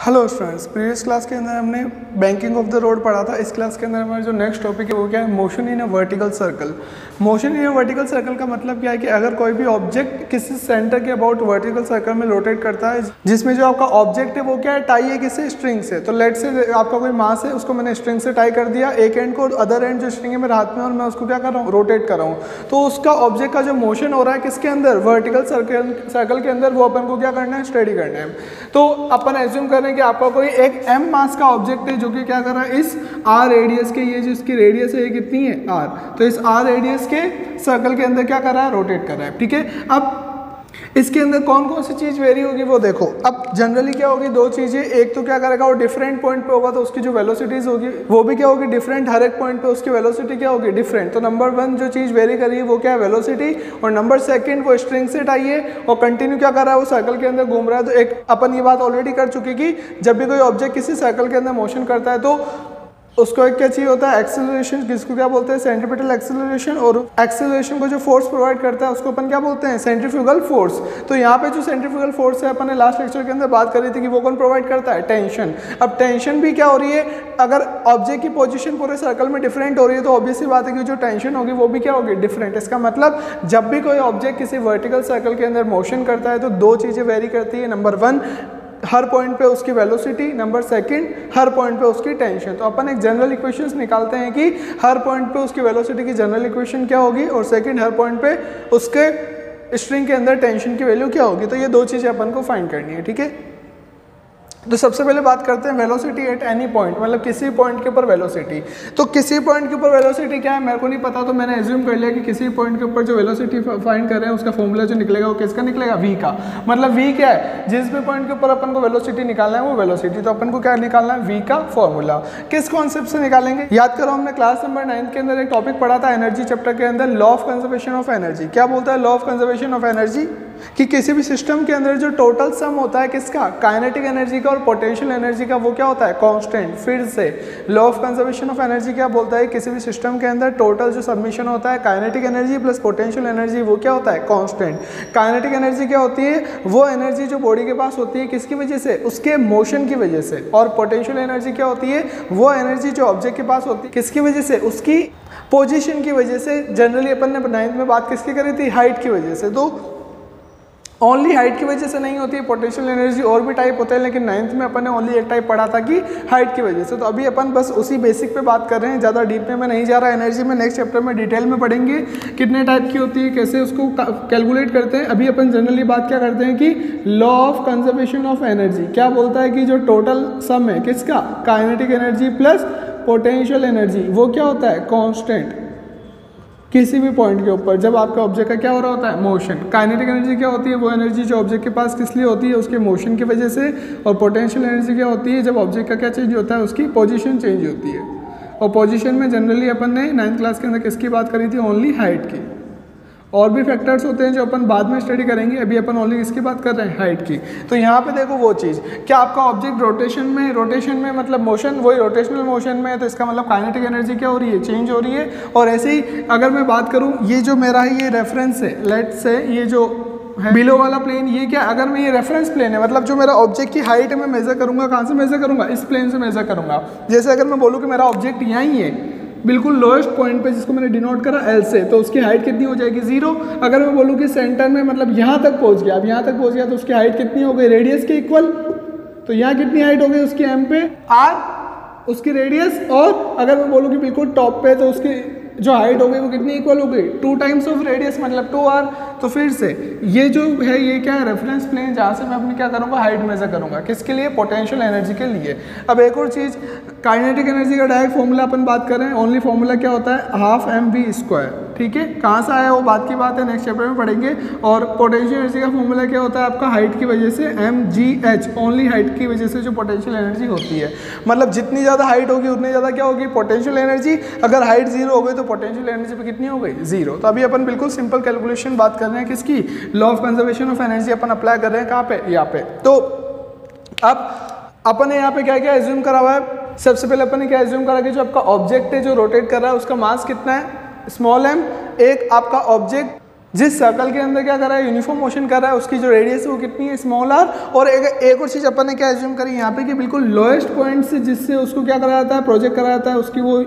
Hello students, previous class के अंदर हमने बैंकिंग ऑफ द रोड पढ़ा था। इस क्लास के अंदर हमारा जो नेक्स्ट टॉपिक है वो क्या है, motion in a vertical circle. Motion in a vertical circle का मतलब क्या है कि अगर कोई भी ऑब्जेक्ट किसी सेंटर के अबाउट वर्टिकल सर्कल में रोटेट करता है, जिसमें जो आपका ऑब्जेक्ट है वो क्या है, टाई है किसी स्ट्रिंग से। तो लेट से आपका कोई मास है, उसको मैंने स्ट्रिंग से टाई कर दिया, एक एंड को, अदर एंड जो स्ट्रिंग है मेरे हाथ में, और मैं उसको क्या कर रहा हूँ, रोटेट कर रहा हूँ। तो उसका ऑब्जेक्ट का जो मोशन हो रहा है किसके अंदर, वर्टिकल सर्कल के अंदर, वो अपन को क्या करना है, स्टडी करना है। तो अपन एज्यूम कर रहे हैं कि आपका कोई एक m मास का ऑब्जेक्ट है जो कि क्या कर रहा है, इस r रेडियस के, ये जो इसकी रेडियस है ये कितनी है, r, तो इस r रेडियस के सर्कल के अंदर क्या कर रहा है, रोटेट कर रहा है। ठीक है, अब इसके अंदर कौन कौन सी चीज वेरी होगी वो देखो। अब जनरली क्या होगी, दो चीजें, एक तो क्या करेगा वो डिफरेंट पॉइंट पे होगा तो उसकी जो वेलोसिटीज होगी वो भी क्या होगी, डिफरेंट। हर एक पॉइंट पे उसकी वेलोसिटी क्या होगी, डिफरेंट। तो नंबर वन जो चीज वेरी कर रही है वो क्या है, वेलोसिटी। और नंबर सेकंड वो स्ट्रिंग से टाई है और कंटिन्यू क्या कर रहा है, वो सर्कल के अंदर घूम रहा है। तो एक अपन ये बात ऑलरेडी कर चुकी कि जब भी कोई ऑब्जेक्ट किसी सर्कल के अंदर मोशन करता है तो उसको एक क्या चाहिए होता है, एक्सेलरेशन, जिसको क्या बोलते हैं, सेंट्रीपिटल एक्सेलरेशन। और एक्सेलरेशन को जो फोर्स प्रोवाइड करता है उसको अपन क्या बोलते हैं, सेंट्रीफ्यूगल फोर्स। तो यहाँ पे जो सेंट्रीफ्यूगल फोर्स है, अपन ने लास्ट लेक्चर के अंदर बात करी थी कि वो कौन प्रोवाइड करता है, टेंशन। अब टेंशन भी क्या हो रही है, अगर ऑब्जेक्ट की पोजीशन पूरे सर्कल में डिफरेंट हो रही है तो ऑब्वियसली बात है कि जो टेंशन होगी वो भी क्या होगी, डिफरेंट। इसका मतलब जब भी कोई ऑब्जेक्ट किसी वर्टिकल सर्कल के अंदर मोशन करता है तो दो चीज़ें वेरी करती है। नंबर वन, हर पॉइंट पे उसकी वेलोसिटी। नंबर सेकंड, हर पॉइंट पे उसकी टेंशन। तो अपन एक जनरल इक्वेशंस निकालते हैं कि हर पॉइंट पे उसकी वेलोसिटी की जनरल इक्वेशन क्या होगी, और सेकंड, हर पॉइंट पे उसके स्ट्रिंग के अंदर टेंशन की वैल्यू क्या होगी। तो ये दो चीज़ें अपन को फाइंड करनी है। ठीक है, तो सबसे पहले बात करते हैं वेलोसिटी एट एनी पॉइंट, मतलब किसी पॉइंट के ऊपर वेलोसिटी। तो किसी पॉइंट के ऊपर वेलोसिटी क्या है मेरे को नहीं पता, तो मैंने एज्यूम कर लिया कि किसी पॉइंट के ऊपर जो वेलोसिटी फाइंड कर रहे हैं उसका फॉर्मूला जो निकलेगा वो किसका निकलेगा, v का। मतलब v क्या है, जिस भी पॉइंट के ऊपर अपन को वेलोसिटी निकालना है वो वेलोसिटी, तो अपन को क्या निकालना है, v का फॉर्मूला। किस कॉन्सेप्ट से निकालेंगे, याद करो हमने क्लास नंबर 9 के अंदर एक टॉपिक पढ़ा था एनर्जी चैप्टर के अंदर, law of conservation of energy. क्या बोलता है law of conservation of energy, कि किसी भी सिस्टम के अंदर जो टोटल सम होता है किसका, काइनेटिक एनर्जी का और पोटेंशियल एनर्जी का, वो क्या होता है, कांस्टेंट। फिर से law of conservation of energy क्या बोलता है, किसी भी सिस्टम के अंदर टोटल जो सबमिशन होता है kinetic energy plus potential energy, वो क्या होता है, कांस्टेंट। काइनेटिक एनर्जी क्या होती है, वो एनर्जी जो बॉडी के पास होती है किसकी वजह से, उसके मोशन की वजह से। और पोटेंशियल एनर्जी क्या होती है, वो एनर्जी जो ऑब्जेक्ट के पास होती है किसकी वजह से, उसकी पोजिशन की वजह से। जनरली अपन ने 9th में बात किसकी करी थी, हाइट की वजह से। तो ओनली हाइट की वजह से नहीं होती है पोटेंशियल एनर्जी, और भी टाइप होते हैं, लेकिन 9th में अपन ने ओनली एक टाइप पढ़ा था कि हाइट की वजह से। तो अभी अपन बस उसी बेसिक पे बात कर रहे हैं, ज़्यादा डीप में मैं नहीं जा रहा। एनर्जी में नेक्स्ट चैप्टर में डिटेल में पढ़ेंगे कितने टाइप की होती है, कैसे उसको कैलकुलेट करते हैं। अभी अपन जनरली बात क्या करते हैं कि law of conservation of energy क्या बोलता है कि जो टोटल सम है किसका, kinetic energy plus potential energy, वो क्या होता है, कॉन्स्टेंट किसी भी पॉइंट के ऊपर जब आपका ऑब्जेक्ट का क्या हो रहा होता है, मोशन। काइनेटिक एनर्जी क्या होती है, वो एनर्जी जो ऑब्जेक्ट के पास किस लिए होती है, उसके मोशन की वजह से। और पोटेंशियल एनर्जी क्या होती है, जब ऑब्जेक्ट का क्या चेंज होता है, उसकी पोजीशन चेंज होती है। और पोजीशन में जनरली अपन ने 9th क्लास के अंदर किसकी बात करी थी, ओनली हाइट की। और भी फैक्टर्स होते हैं जो अपन बाद में स्टडी करेंगे, अभी अपन ओनली किसकी बात कर रहे हैं, हाइट की। तो यहाँ पे देखो वो चीज़, क्या आपका ऑब्जेक्ट रोटेशन में मतलब मोशन, वही रोटेशनल मोशन में है, तो इसका मतलब काइनेटिक एनर्जी क्या हो रही है, चेंज हो रही है। और ऐसे ही अगर मैं बात करूँ, ये जो मेरा है ये रेफरेंस है, लेट से ये जो है बिलो वाला प्लेन, ये क्या, अगर मैं ये रेफरेंस प्लेन है, मतलब जो मेरा ऑब्जेक्ट की हाइट है मैं मेजर करूँगा, कहाँ से मेजर करूँगा, इस प्लेन से मेजर करूँगा। जैसे अगर मैं बोलूँ कि मेरा ऑब्जेक्ट यहाँ ही है, बिल्कुल लोएस्ट पॉइंट पे, जिसको मैंने डिनोट करा L से, तो उसकी हाइट कितनी हो जाएगी, 0। अगर मैं बोलूँ कि सेंटर में, मतलब यहाँ तक पहुँच गया, अब यहाँ तक पहुँच गया तो उसकी हाइट कितनी हो गई, रेडियस के इक्वल। तो यहाँ कितनी हाइट हो गई उसकी, m पे r उसकी रेडियस। और अगर मैं बोलूँ कि बिल्कुल टॉप पे, तो उसकी जो हाइट हो गई वो कितनी इक्वल हो गई, 2 टाइम्स ऑफ रेडियस, मतलब 2r। तो फिर से ये जो है ये क्या है, रेफरेंस प्लेन, जहाँ से मैं अपनी क्या करूँगा, हाइट मेजर करूँगा, किसके लिए, पोटेंशियल एनर्जी के लिए। अब एक और चीज़, काइनेटिक एनर्जी का डायरेक्ट फॉर्मूला अपन बात कर रहे हैं, ओनली फॉर्मूला क्या होता है, 12mv²। ठीक है, कहाँ से आया वो बात की बात है, नेक्स्ट चैप्टर में पढ़ेंगे। और पोटेंशियल एनर्जी का फॉर्मूला क्या होता है आपका, हाइट की वजह से mgh, ओनली हाइट की वजह से जो पोटेंशियल एनर्जी होती है। मतलब जितनी ज़्यादा हाइट होगी उतनी ज़्यादा क्या होगी, पोटेंशियल एनर्जी। अगर हाइट 0 हो गई तो पोटेंशियल एनर्जी पे कितनी हो गई, 0। तो अभी अपन बिल्कुल सिंपल कैलकुलेशन बात कर रहे हैं किसकी, law of conservation of energy upon apply कर रहे हैं कहाँ पे, यहाँ पे। तो अब अपन ने यहाँ पे क्या क्या एज्यूम करा हुआ है, सबसे पहले अपन ने क्या एज्यूम करा कि जो आपका ऑब्जेक्ट है जो रोटेट कर रहा है उसका मास कितना है, स्मॉल m। एक आपका ऑब्जेक्ट जिस सर्कल के अंदर क्या कर रहा है, यूनिफॉर्म मोशन कर रहा है, उसकी जो रेडियस है वो कितनी है, स्मॉल आर। और एक और चीज़ अपन ने क्या एज्यूम करी यहाँ पे कि बिल्कुल लोएस्ट पॉइंट से जिससे उसको क्या करा जाता है, प्रोजेक्ट करा जाता है, उसकी वो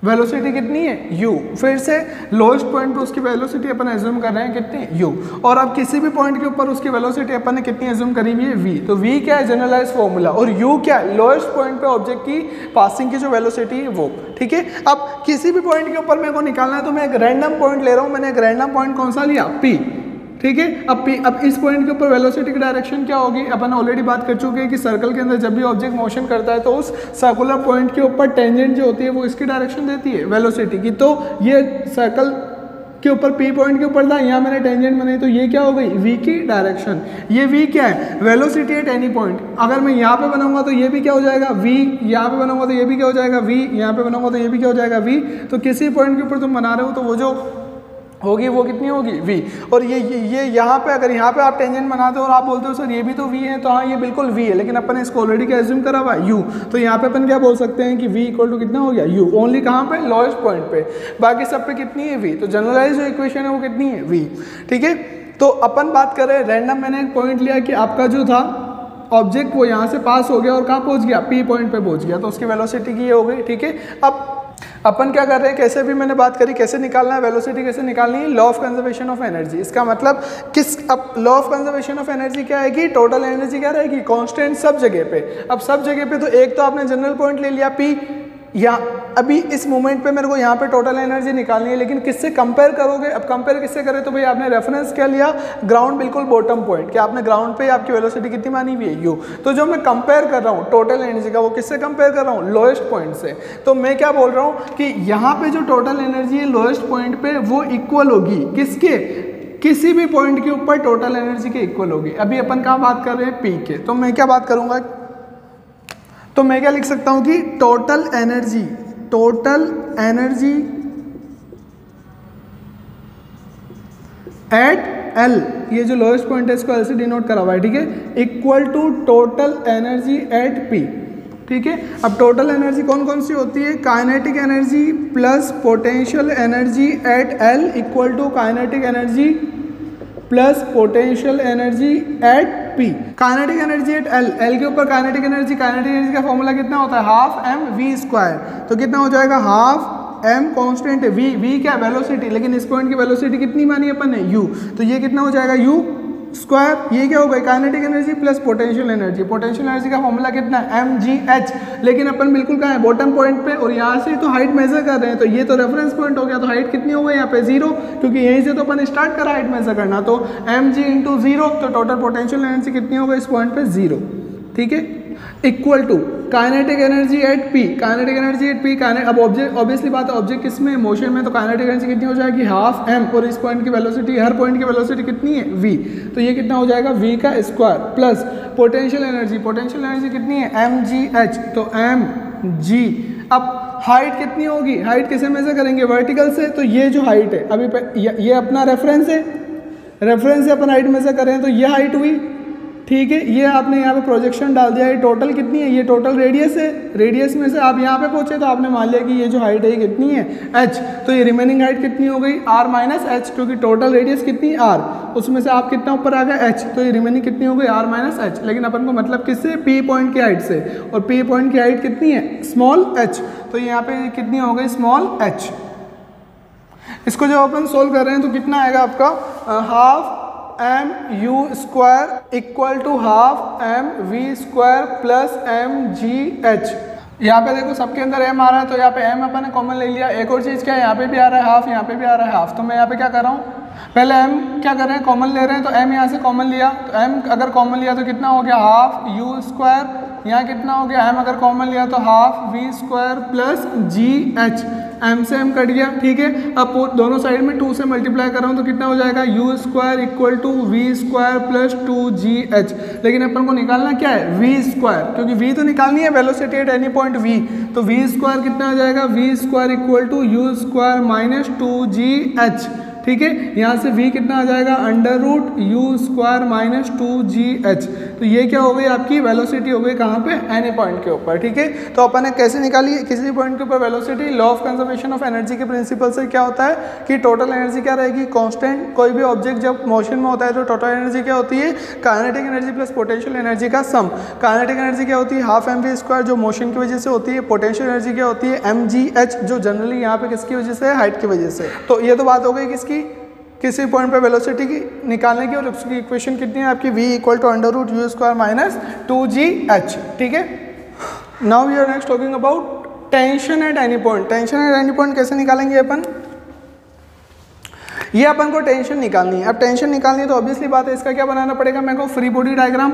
वेलोसिटी कितनी है, u। फिर से लोएस्ट पॉइंट पे उसकी वेलोसिटी अपन एज्यूम कर रहे हैं कितनी, u। और अब किसी भी पॉइंट के ऊपर उसकी वेलोसिटी अपन ने कितनी एज्यूम करी हुई है, v। तो v क्या है, जनरलाइज फॉर्मूला, और u क्या है, लोएस्ट पॉइंट पे ऑब्जेक्ट की पासिंग की जो वेलोसिटी है वो। ठीक है, अब किसी भी पॉइंट के ऊपर मेरे को निकालना है तो मैं एक रैंडम पॉइंट ले रहा हूँ। मैंने एक रैंडम पॉइंट कौन सा लिया, p। ठीक है, अब इस पॉइंट के ऊपर वेलोसिटी की डायरेक्शन क्या होगी, अपन ऑलरेडी बात कर चुके हैं कि सर्कल के अंदर जब भी ऑब्जेक्ट मोशन करता है तो उस सर्कुलर पॉइंट के ऊपर टेंजेंट जो होती है वो इसकी डायरेक्शन देती है वेलोसिटी की। तो ये सर्कल के ऊपर पी पॉइंट के ऊपर था, यहाँ मैंने टेंजेंट बनाई तो ये क्या हो गई, v की डायरेक्शन। ये v क्या है, वेलोसिटी एट एनी पॉइंट। अगर मैं यहाँ पे बनाऊंगा तो ये भी क्या हो जाएगा, v। यहाँ पे बनाऊंगा तो ये भी क्या हो जाएगा, v। यहाँ पे बनाऊंगा तो ये भी क्या हो जाएगा, v। तो किसी पॉइंट के ऊपर तुम बना रहे हो तो वो जो होगी वो कितनी होगी, v। और ये यहाँ पे अगर यहाँ पे आप टेंजेंट बनाते हो और आप बोलते हो सर ये भी तो v है, तो हाँ ये बिल्कुल v है, लेकिन अपन ने इसको ऑलरेडी क्या एज्यूम करा हुआ है, u। तो यहाँ पे अपन क्या बोल सकते हैं कि v इक्वल टू कितना हो गया, u। ओनली कहाँ पे, लोएस्ट पॉइंट पे, बाकी सब पे कितनी है, v। तो जनरलाइज जो इक्वेशन है वो कितनी है, v। ठीक है, तो अपन बात कर रहे हैं रैंडम। मैंने एक पॉइंट लिया कि आपका जो था ऑब्जेक्ट वो यहाँ से पास हो गया और कहाँ पहुँच गया, p पॉइंट पे पहुँच गया, तो उसकी वेलोसिटी की ये हो गई। ठीक है, अब अपन क्या कर रहे हैं, कैसे भी मैंने बात करी कैसे निकालना है वेलोसिटी, कैसे निकालनी है, law of conservation of energy. इसका मतलब अब law of conservation of energy क्या है कि टोटल एनर्जी क्या रहेगी, कांस्टेंट सब जगह पे। अब सब जगह पे तो एक तो आपने जनरल पॉइंट ले लिया P, या अभी इस मोमेंट पे मेरे को यहाँ पे टोटल एनर्जी निकालनी है, लेकिन किससे कंपेयर करोगे, अब कंपेयर किससे करें, तो भाई आपने रेफरेंस क्या लिया, ग्राउंड बिल्कुल बॉटम पॉइंट, कि आपने ग्राउंड पे आपकी वेलोसिटी कितनी मानी हुई है, u। तो जो मैं कंपेयर कर रहा हूँ टोटल एनर्जी का, वो किससे कंपेयर कर रहा हूँ, लोएस्ट पॉइंट से। तो मैं क्या बोल रहा हूँ कि यहाँ पे जो टोटल एनर्जी है लोएस्ट पॉइंट पे वो इक्वल होगी किसके, किसी भी पॉइंट के ऊपर टोटल एनर्जी के इक्वल होगी। अभी अपन कहाँ बात कर रहे हैं, P के। तो मैं क्या बात करूँगा, तो मैं क्या लिख सकता हूँ कि टोटल एनर्जी एट L, ये जो लोएस्ट पॉइंट है इसको L से डिनोट करा हुआ है। ठीक है, equal to total energy at P। ठीक है, अब टोटल एनर्जी कौन कौन सी होती है, kinetic energy plus potential energy at L equal to kinetic energy plus potential energy at P। Kinetic energy at L के ऊपर काइनेटिक एनर्जी का फॉर्मूला कितना होता है, हाफ mv²। तो कितना हो जाएगा, हाफ m कांस्टेंट है, v क्या वेलोसिटी, लेकिन इस पॉइंट की वेलोसिटी कितनी मानी अपन ने, u। तो ये कितना हो जाएगा, u²। ये क्या हो गई, kinetic energy plus potential energy. Potential energy का फॉर्मूला कितना है, mgh। लेकिन अपन बिल्कुल कहाँ है, बॉटम पॉइंट पे, और यहाँ से तो हाइट मेजर कर रहे हैं, तो ये तो रेफरेंस पॉइंट हो गया, तो हाइट कितनी हो गई यहाँ पे, 0, क्योंकि यहीं से तो अपन स्टार्ट करा हाइट मेजर करना। तो mg इंटू 0, तो टोटल पोटेंशियल एनर्जी कितनी हो गई इस पॉइंट पे, 0। ठीक है, equal to kinetic energy at P। Kinetic energy at P, अब ऑब्जेक्ट ऑब्वियसली बात है, ऑब्जेक्ट किसमें, मोशन में, तो काइनेटिक एनर्जी कितनी हो जाएगी, हाफ m। और इस पॉइंट की वेलोसिटी, हर पॉइंट की वेलोसिटी कितनी है, v। तो ये कितना हो जाएगा, v का स्क्वायर प्लस पोटेंशियल एनर्जी कितनी है, mgh। तो mg। अब हाइट कितनी होगी, हाइट किसे मेजर करेंगे, वर्टिकल से। तो ये जो हाइट है अभी ये अपना रेफरेंस है, रेफरेंस से अपन हाइट मेजर करें तो ये हाइट हुई। ठीक है, ये आपने यहाँ पे प्रोजेक्शन डाल दिया है, टोटल कितनी है, ये टोटल रेडियस है, रेडियस में से आप यहाँ पे पहुँचे तो आपने मान लिया कि ये जो हाइट है ये कितनी है, h। तो ये रिमेनिंग हाइट कितनी हो गई, r माइनस एच, क्योंकि टोटल रेडियस कितनी r, उसमें से आप कितना ऊपर आ गए, h। तो ये रिमेनिंग कितनी हो गई, r माइनस एच। लेकिन अपन को मतलब किससे, P पॉइंट की हाइट से, और P पॉइंट की हाइट कितनी है, स्मॉल h। तो यहाँ पे कितनी हो गई, स्मॉल h। इसको जब अपन सोल्व कर रहे हैं तो कितना आएगा आपका, half mu² equal to half mv² plus mgh। यहाँ पे देखो सबके अंदर m आ रहा है, तो यहाँ पे m अपन ने कॉमन ले लिया। एक और चीज़ क्या है, यहाँ पे भी आ रहा है हाफ, यहाँ पे भी आ रहा है हाफ। तो मैं यहाँ पे क्या कर रहा हूँ, पहले m क्या कर रहे हैं, कॉमन ले रहे हैं, तो m यहाँ से कॉमन लिया, तो m अगर कॉमन लिया तो कितना हो गया, हाफ u²। यहाँ कितना हो गया, m अगर कॉमन लिया तो half v² plus gh। m से m कट गया। ठीक है, अब दोनों साइड में 2 से मल्टीप्लाई कर रहा हूँ तो कितना हो जाएगा, u² equal to v² plus 2gh। लेकिन अपन को निकालना क्या है, v², क्योंकि v तो निकालनी है, velocity at any point v। तो v² कितना आ जाएगा, v² equal to u² minus 2gh। ठीक है। यहाँ से v कितना आ जाएगा √u² माइनस 2gh। तो ये क्या हो गई आपकी वेलोसिटी हो गई कहाँ पे, एनी पॉइंट के ऊपर, ठीक है। तो अपन ने कैसे निकाली है किसी पॉइंट के ऊपर velocity, law of conservation of energy के प्रिंसिपल से क्या होता है कि टोटल एनर्जी क्या रहेगी कांस्टेंट। कोई भी ऑब्जेक्ट जब मोशन में होता है तो टोटल एनर्जी क्या होती है, kinetic energy plus potential energy का सम। काइनेटिक एनर्जी क्या होती है, हाफ mv² जो मोशन की वजह से होती है। पोटेंशियल एनर्जी क्या होती है, mgh जो जनरली यहाँ पे किसकी वजह से, हाइट की वजह से। तो ये तो बात हो गई किसकी, किसी पॉइंट पे वेलोसिटी की निकालने की। और उसकी इक्वेशन कितनी है आपकी, v = √u² माइनस 2gh, ठीक है। Now we are next talking about tension at any point. Tension at any point कैसे निकालेंगे अपन, ये अपन को टेंशन निकालनी है। अब टेंशन निकालनी है तो ऑब्वियसली बात है इसका क्या बनाना पड़ेगा मेरे को, फ्री बॉडी डायग्राम,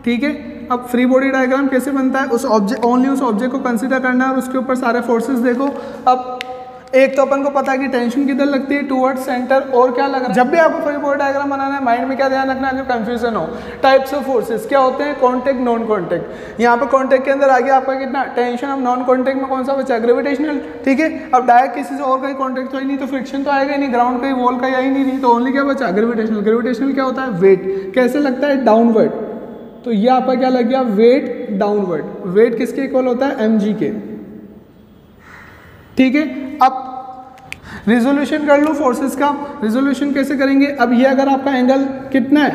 ठीक है। अब फ्री बॉडी डायग्राम कैसे बनता है, उस ऑब्जेक्ट ओनली उस ऑब्जेक्ट को कंसीडर करना है और उसके ऊपर सारे फोर्सेस देखो। अब एक तो अपन को पता है कि टेंशन किधर लगती है, टुवर्ड्स सेंटर। और क्या लग रहा है, जब भी आपको फ्री बॉडी डायग्राम बनाना है माइंड में क्या ध्यान रखना है, कंफ्यूजन हो। टाइप्स ऑफ फोर्सेस क्या होते हैं, कॉन्टेक्ट, नॉन कॉन्टेक्ट। यहाँ पे कॉन्टेक्ट के अंदर आ गया आपका कितना टेंशन। अब नॉन कॉन्टेक्ट में कौन सा बचा, ग्रेविटेशनल, ठीक है। अब डायरेक्ट किसी से और कहीं कॉन्टेक्ट तो ही नहीं, तो फ्रिक्शन तो आएगा ही नहीं, ग्राउंड कहीं वॉल का ही नहीं, तो ओनली क्या बचा, ग्रेविटेशनल। ग्रेविटेशनल क्या होता है, वेट। कैसे लगता है, डाउनवर्ड। तो ये आपका क्या लग गया, वेट डाउनवर्ड। वेट किसके इक्वल होता है, mg के, ठीक है। अब रिजोल्यूशन कर लो फोर्सेस का, रिजोल्यूशन कैसे करेंगे। अब ये अगर आपका एंगल कितना है,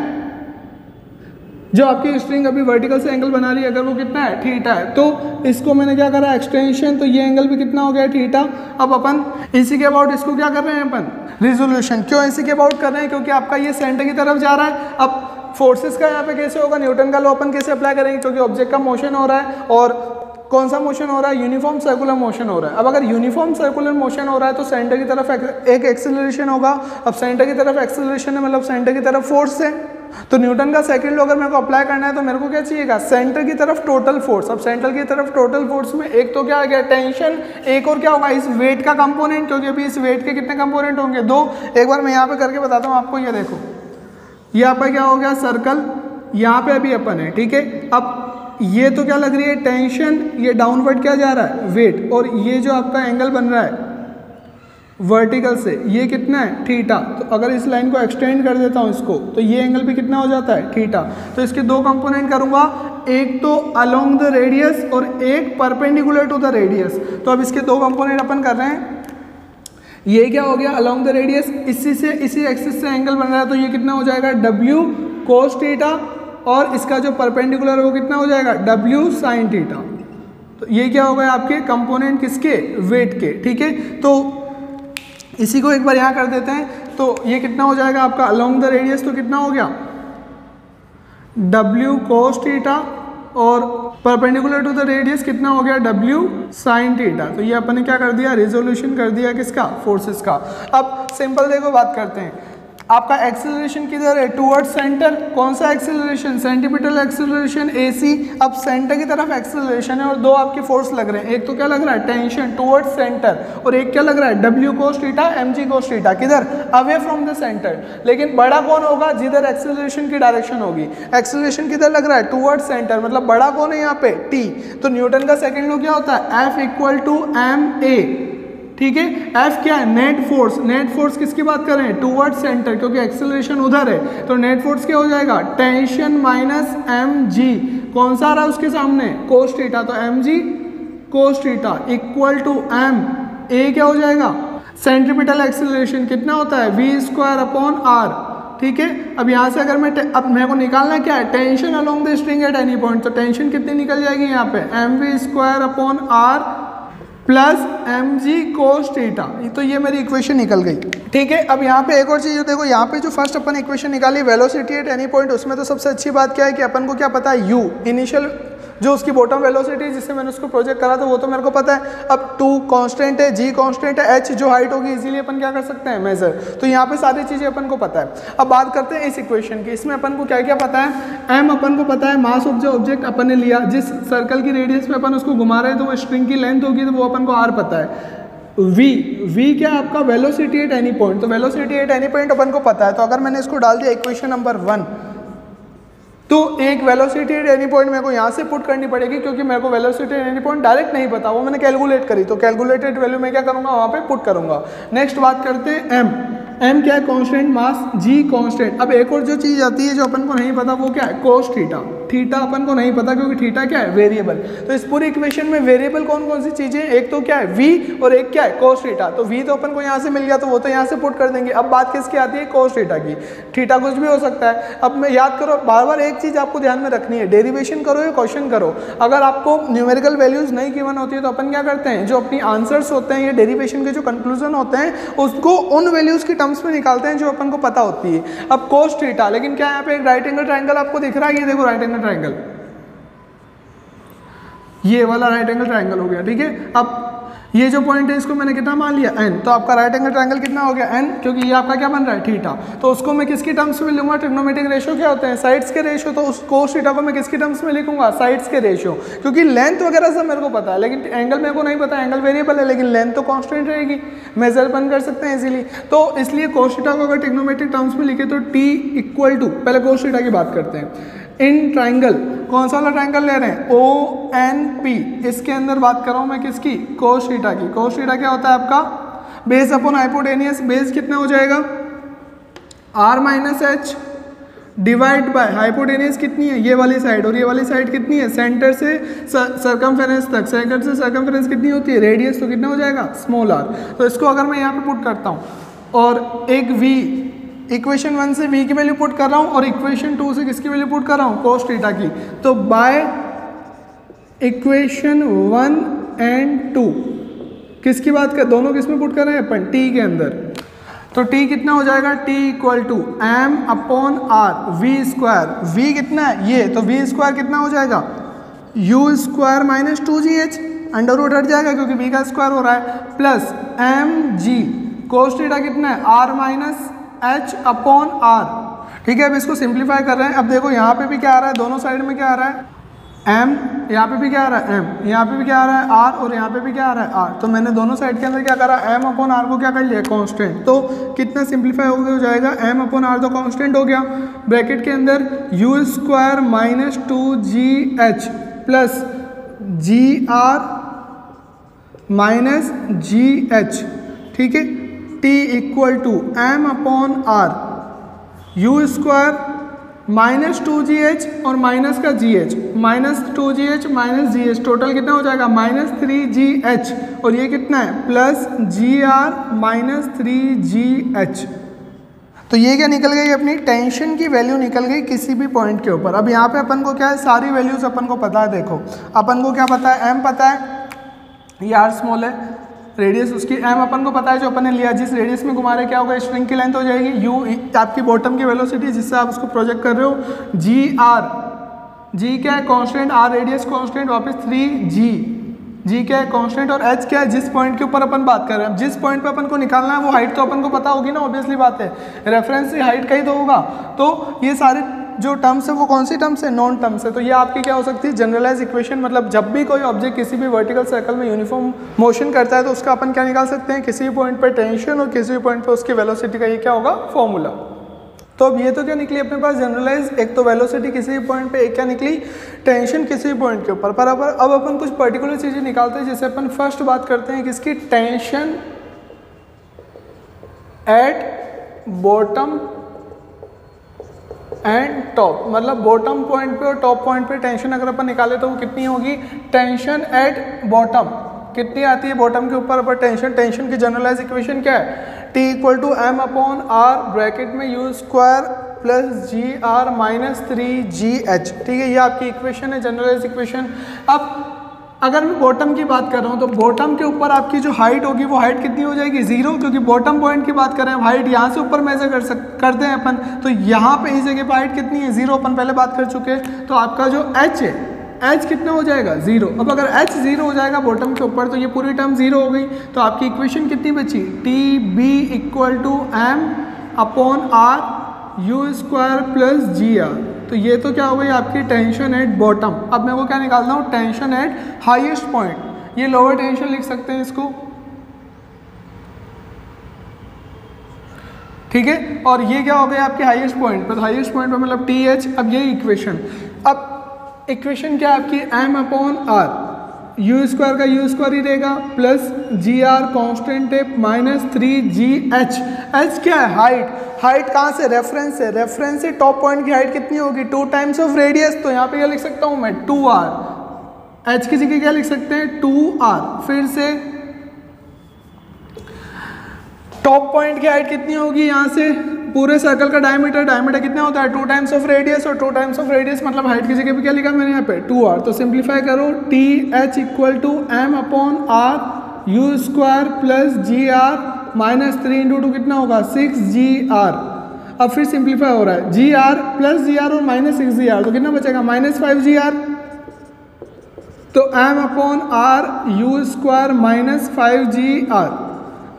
जो आपकी स्ट्रिंग अभी वर्टिकल से एंगल बना रही है, अगर वो कितना है, थीटा है, तो इसको मैंने क्या करा, एक्सटेंशन, तो ये एंगल भी कितना हो गया, थीटा। अब अपन इसी के अबाउट इसको क्या कर रहे हैं अपन, रिजोल्यूशन। क्यों इसी के अबाउट कर रहे हैं, क्योंकि आपका ये सेंटर की तरफ जा रहा है। अब फोर्सेस का यहाँ पे कैसे होगा, न्यूटन का लॉ अपन कैसे अप्लाई करेंगे, क्योंकि ऑब्जेक्ट का मोशन हो रहा है। और कौन सा मोशन हो रहा है, यूनिफॉर्म सर्कुलर मोशन हो रहा है। अब अगर यूनिफॉर्म सर्कुलर मोशन हो रहा है तो सेंटर की तरफ एक एक्सेलरेशन होगा। अब सेंटर की तरफ एक्सेलरेशन है मतलब सेंटर की तरफ फोर्स है। तो न्यूटन का सेकंड लॉ अगर मेरे को अप्लाई करना है तो मेरे को क्या चाहिएगा, सेंटर की तरफ टोटल फोर्स। अब सेंटर की तरफ टोटल फोर्स में एक तो क्या आ गया, टेंशन, एक और क्या होगा, इस वेट का कंपोनेंट, क्योंकि अभी इस वेट के कितने कंपोनेंट होंगे, 2। एक बार मैं यहाँ पे करके बताता हूँ आपको, ये देखो, यहाँ पर क्या हो गया, सर्कल, यहाँ पे अभी अपन है, ठीक है। अब ये तो क्या लग रही है, टेंशन, ये डाउनवर्ड क्या जा रहा है, वेट। और ये जो आपका एंगल बन रहा है वर्टिकल से, ये कितना है, थीटा। तो अगर इस लाइन को एक्सटेंड कर देता हूँ इसको, तो ये एंगल भी कितना हो जाता है, थीटा। तो इसके 2 कंपोनेंट करूँगा, एक तो अलोंग द रेडियस और एक परपेंडिकुलर टू द रेडियस। तो अब इसके 2 कंपोनेंट अपन कर रहे हैं। ये क्या हो गया, अलोंग द रेडियस, इसी एक्सिस से एंगल बन रहा है, तो ये कितना हो जाएगा, w cos थीटा। और इसका जो परपेंडिकुलर है वो कितना हो जाएगा, w sin थीटा। तो ये क्या हो गया आपके कंपोनेंट किसके, वेट के, ठीक है। तो इसी को एक बार यहाँ कर देते हैं, तो ये कितना हो जाएगा आपका अलोंग द रेडियस, तो कितना हो गया w cos थीटा, और परपेंडिकुलर टू द रेडियस कितना हो गया, w sin थीटा। तो ये अपन ने क्या कर दिया, रिजोल्यूशन कर दिया किसका, फोर्सेस का। अब सिंपल देखो बात करते हैं, आपका एक्सेलरेशन किधर है, टुवर्ड्स सेंटर। कौन सा एक्सेलरेशन, सेंटीपिटल एक्सेलरेशन, AC। अब सेंटर की तरफ एक्सेलरेशन है और 2 आपके फोर्स लग रहे हैं, एक तो क्या लग रहा है, टेंशन टुवर्ड्स सेंटर, और एक क्या लग रहा है, w cos theta, mg cos theta, किधर, अवे फ्रॉम द सेंटर। लेकिन बड़ा कौन होगा, जिधर एक्सेलरेशन की डायरेक्शन होगी। एक्सेलरेशन किधर लग रहा है, टुवर्ड्स सेंटर, मतलब बड़ा कौन है यहाँ पे, t। तो न्यूटन का सेकंड लॉ क्या होता है, F = ma, ठीक है। F क्या है, नेट फोर्स। नेट फोर्स किसकी बात कर रहे हैं, टुवर्ड सेंटर, क्योंकि एक्सेलरेशन उधर है। तो नेट फोर्स क्या हो जाएगा, टेंशन माइनस mg, कौन सा आ रहा है उसके सामने, cos थीटा। तो mg cos theta equal to m, a क्या हो जाएगा, सेंट्रीपिटल एक्सेलरेशन कितना होता है, v²/r, ठीक है। अब यहाँ से अगर मैं अब मेरे को निकालना क्या है, tension along the string eight any point. तो टेंशन कितनी निकल जाएगी यहाँ पे, mv²/r plus mg cos theta. तो ये मेरी इक्वेशन निकल गई, ठीक है। अब यहाँ पे एक और चीज़ देखो, यहाँ पे जो फर्स्ट अपन इक्वेशन निकाली वेलोसिटी एट एनी पॉइंट, उसमें तो सबसे अच्छी बात क्या है कि अपन को क्या पता है, u इनिशियल जो उसकी बॉटम वेलोसिटी जिससे मैंने उसको प्रोजेक्ट करा था वो तो मेरे को पता है। अब 2 कांस्टेंट है, g कांस्टेंट है, h जो हाइट होगी इजीली अपन क्या कर सकते हैं, मेजर। तो यहाँ पे सारी चीज़ें अपन को पता है। अब बात करते हैं इस इक्वेशन की, इसमें अपन को क्या क्या पता है, m अपन को पता है, मास ऑफ जो ऑब्जेक्ट अपन ने लिया, जिस सर्कल की रेडियस पे अपन उसको घुमा रहे हैं, तो वो स्ट्रिंग की लेंथ होगी, तो वो अपन को r पता है। v क्या आपका वेलोसिटी एट एनी पॉइंट, तो वेलोसिटी एट एनी पॉइंट अपन को पता है। तो अगर मैंने इसको डाल दिया इक्वेशन नंबर 1, तो एक वेलोसिटी एट एनी पॉइंट मेरे को यहाँ से पुट करनी पड़ेगी, क्योंकि मेरे को velocity at any point direct नहीं पता, वो मैंने कैलकुलेट करी। तो कैलकुलेटेड वैल्यू मैं क्या करूँगा, वहाँ पे पुट करूँगा। नेक्स्ट बात करते हैं m। एम क्या है कांस्टेंट मास, जी कांस्टेंट। अब एक और जो चीज़ आती है जो अपन को नहीं पता वो क्या है, कोस थीटा। थीटा अपन को नहीं पता क्योंकि थीटा क्या है, वेरिएबल। तो इस पूरी इक्वेशन में वेरिएबल कौन कौन सी चीजें, एक तो क्या है v और एक क्या है कोस थीटा। तो v तो अपन को यहाँ से मिल गया तो वो तो यहाँ से पुट कर देंगे। अब बात किसकी आती है, कोस थीटा की। थीटा कुछ भी हो सकता है। अब मैं याद करो बार बार एक चीज आपको ध्यान में रखनी है, डेरिवेशन करो या क्वेश्चन करो, अगर आपको न्यूमेरिकल वैल्यूज नहीं गिवन होती है तो अपन क्या करते हैं, जो अपनी आंसर्स होते हैं या डेरिवेशन के जो कंक्लूजन होते हैं उसको उन वैल्यूज की टर्म्स में निकालते हैं जो अपन को पता होती है। अब कोस थीटा, लेकिन क्या यहाँ पे एक राइट एंगल ट्राइंगल आपको दिख रहा है, ये देखो राइट एंगल ट्राइंगल, ये वाला राइट एंगल ट्राइंगल हो गया, ठीक है। अब ये जो पॉइंट है इसको मैंने कितना मान लिया, n, तो आपका राइट एंगल ट्राइंगल कितना हो गया, n, क्योंकि ये आपका क्या बन रहा है, थीटा। तो उसको मैं किसकी टर्म्स में लूंगा, ट्रिग्नोमेट्रिक रेशियो क्या होते हैं, साइड्स के रेशियो। तो उस कोस थीटा को मैं किसकी टर्म्स में लिखूंगा, साइड्स के रेशियो, क्योंकि लेंथ वगैरह सब मेरे को पता है लेकिन एंगल मेरे को नहीं पता, एंगल वेरिएबल है लेकिन लेंथ तो कांस्टेंट रहेगी, मेजर अपन कर सकते हैं इजीली। तो इसलिए कोस थीटा को अगर ट्रिग्नोमेट्रिक टर्म्स में लिखे तो t इक्वल टू, पहले कोस थीटा की बात करते हैं, इन ट्राइंगल, कौन सा वाला ट्राइंगल ले रहे हैं, ONP, इसके अंदर बात कर रहा हूं मैं किसकी, कोस थीटा की। कोस थीटा क्या होता है आपका, बेस अपॉन हाइपोटेनियस, बेस कितना हो जाएगा r minus H divide by hypotenuse कितनी है, ये वाली साइड, और ये वाली साइड कितनी है, सेंटर से सर्कमफेरेंस तक, सेंटर से सर्कमफेरेंस कितनी होती है, रेडियस, तो कितना हो जाएगा स्मॉल r। तो इसको अगर मैं यहाँ पे पुट करता हूँ और एक v, इक्वेशन 1 से v की वैल्यू पुट कर रहा हूँ और इक्वेशन 2 से किसकी वैल्यू पुट कर रहा हूँ, कोस थीटा की। तो बाय इक्वेशन 1 एंड 2 किसकी बात कर, दोनों किस में पुट कर रहे हैं अपन, t के अंदर। तो t कितना हो जाएगा, t equal to m upon r v square, v कितना है ये, तो v स्क्वायर कितना हो जाएगा, u square minus 2gh, under root हट जाएगा क्योंकि v का स्क्वायर हो रहा है, प्लस mg, कोस थीटा कितना है, r minus h upon r, ठीक है। अब इसको सिंप्लीफाई कर रहे हैं। अब देखो यहाँ पे भी क्या आ रहा है, दोनों साइड में क्या आ रहा है, m, यहाँ पे भी क्या आ रहा है m, यहाँ पे भी क्या आ रहा है r, और यहाँ पे भी क्या आ रहा है r। तो मैंने दोनों साइड के अंदर क्या करा, m अपॉन r को क्या कर लिया, कांस्टेंट। तो कितना सिंप्लीफाई हो जाएगा, m अपॉन r तो कांस्टेंट हो गया, ब्रैकेट के अंदर u square minus 2gh plus gr minus gh, ठीक है। t equal to m upon r, u square minus 2gh और माइनस का gh, minus 2gh minus gh, total कितना हो जाएगा माइनस 3gh, और ये कितना है प्लस gr माइनस 3gh। तो ये क्या निकल गई, अपनी टेंशन की वैल्यू निकल गई किसी भी पॉइंट के ऊपर। अब यहाँ पे अपन को क्या है, सारी वैल्यूज अपन को पता है। देखो अपन को क्या पता है, m पता है, ये r स्मॉल है, रेडियस उसकी m अपन को पता है, जो अपन ने लिया जिस रेडियस में घुमा रहे क्या होगा, स्ट्रिंग की लेंथ हो जाएगी, u आपकी बॉटम की वेलोसिटी जिससे आप उसको प्रोजेक्ट कर रहे हो, g क्या है कांस्टेंट, r रेडियस कांस्टेंट, वापस 3g क्या है कांस्टेंट, और h क्या है जिस पॉइंट के ऊपर अपन बात कर रहे हैं। जिस पॉइंट पे अपन को निकालना है वो हाइट तो अपन को पता होगी ना, ऑब्वियसली बात है, रेफरेंस से हाइट का ही तो होगा। तो ये सारे जो टर्म्स है वो कौन सी टर्म्स है, नॉन टर्म्स है। तो ये आपकी क्या हो सकती है, जनरलाइज इक्वेशन। मतलब जब भी कोई ऑब्जेक्ट किसी भी वर्टिकल सर्कल में यूनिफॉर्म मोशन करता है तो उसका अपन क्या निकाल सकते हैं, किसी भी पॉइंट पे टेंशन और किसी भी पॉइंट पे उसकी वेलोसिटी का ये क्या होगा, फॉर्मूला। तो अब ये तो क्या निकली अपने पास जनरलाइज, एक तो वेलोसिटी किसी भी पॉइंट पे, एक क्या निकली टेंशन किसी भी पॉइंट के ऊपर। पर अब अपन कुछ पर्टिकुलर चीज़ें निकालते हैं, जैसे अपन फर्स्ट बात करते हैं किसकी, tension at bottom and top. मतलब बॉटम पॉइंट पे और टॉप पॉइंट पे टेंशन अगर अपन निकाले तो वो कितनी होगी, टेंशन एट बॉटम कितनी आती है, बॉटम के ऊपर पर टेंशन की जनरलाइज इक्वेशन क्या है, T equal to m upon r, bracket में u square plus gr minus 3gh, ठीक है। ये आपकी इक्वेशन है, जनरलाइज इक्वेशन। अब अगर मैं बॉटम की बात कर रहा हूँ तो बॉटम के ऊपर आपकी जो हाइट होगी वो हाइट कितनी हो जाएगी, 0, क्योंकि बॉटम पॉइंट की बात कर रहे हैं, हाइट यहाँ से ऊपर मेजर करते हैं अपन, तो यहाँ पे इस जगह पर हाइट कितनी है, 0, अपन पहले बात कर चुके हैं। तो आपका जो h है, h कितना हो जाएगा, 0। अब अगर h 0 हो जाएगा बॉटम के ऊपर तो ये पूरी टर्म 0 हो गई। तो आपकी इक्वेशन कितनी बची, TB equal to m upon r u square plus gr। तो ये तो क्या हो गई आपकी टेंशन एट बॉटम। अब मैं वो क्या निकालना हूँ, टेंशन एट हाईएस्ट पॉइंट, ये लोअर टेंशन लिख सकते हैं इसको, ठीक है। और ये क्या हो गया आपके हाईएस्ट पॉइंट पर, तो हाईएस्ट पॉइंट पर मतलब TH। अब ये इक्वेशन, अब इक्वेशन क्या है आपकी, m upon r, you square का यू स्क्वायर ही रहेगा प्लस जी आर कॉन्स्टेंट है माइनस 3GH। एच क्या है? हाइट। हाइट कहाँ से? रेफरेंस से। रेफरेंस से टॉप पॉइंट की हाइट कितनी होगी? 2 टाइम्स ऑफ रेडियस। तो यहाँ पे क्या लिख सकता हूँ मैं? 2R। एच की जगह क्या लिख सकते हैं? 2R। फिर से टॉप पॉइंट की हाइट कितनी होगी? यहाँ से पूरे सर्कल का डायमीटर, डायमीटर कितना होता है? 2 टाइम्स ऑफ रेडियस, और 2 टाइम्स ऑफ रेडियस मतलब हाइट की जगह पे क्या लिखा मैंने यहाँ पे? 2R। तो सिंप्लीफाई करो, TH equal to M/R u square plus GR minus 3 × 2 कितना होगा? 6GR। अब फिर सिंप्लीफाई हो रहा है, GR प्लस GR और माइनस 6GR, तो कितना बचेगा? Minus 5GR। तो M/R u square minus 5GR।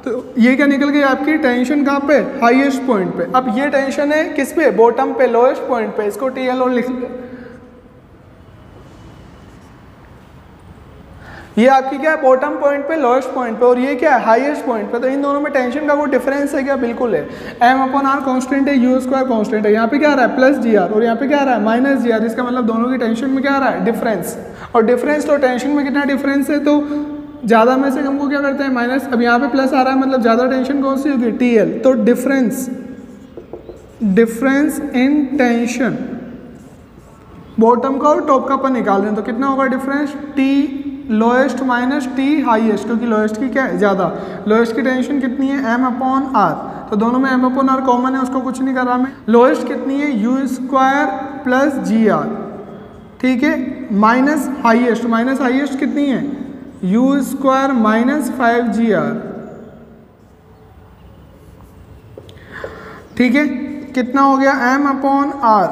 तो ये क्या निकल गई आपकी टेंशन? कहाँ पे? हाईएस्ट पॉइंट पे। अब ये टेंशन है किस पे? बॉटम पे, लोएस्ट पॉइंट पे। इसको TL और लिख ले। ये आपकी क्या है? बॉटम पॉइंट पे, लोएस्ट पॉइंट पे, और ये क्या है? हाईएस्ट पॉइंट पे। तो इन दोनों में टेंशन का कोई डिफरेंस है क्या? बिल्कुल है। M/R कांस्टेंट है, यू स्क्वायर कांस्टेंट है। यहाँ पे क्या आ रहा है? प्लस GR, और यहाँ पे क्या आ रहा है? Minus GR। इसका मतलब दोनों की टेंशन में क्या आ रहा है? डिफरेंस। और डिफरेंस तो टेंशन में कितना डिफरेंस है? तो ज़्यादा में से कम को क्या करते हैं? माइनस। अब यहाँ पे प्लस आ रहा है मतलब ज़्यादा टेंशन कौन सी होगी? TL। तो difference, difference in tension bottom का और टॉप का अपन निकाल रहे हैं, तो कितना होगा difference? T lowest minus T highest, क्योंकि लोएस्ट की क्या है? ज़्यादा। लोएस्ट की टेंशन कितनी है? M/R। तो दोनों में M/R कॉमन है, उसको कुछ नहीं कर रहा मैं। लोएस्ट कितनी है? यू स्क्वायर प्लस GR, ठीक है, माइनस हाईएस्ट। माइनस हाईएस्ट कितनी है? यू स्क्वायर माइनस 5GR, ठीक है। कितना हो गया? M/R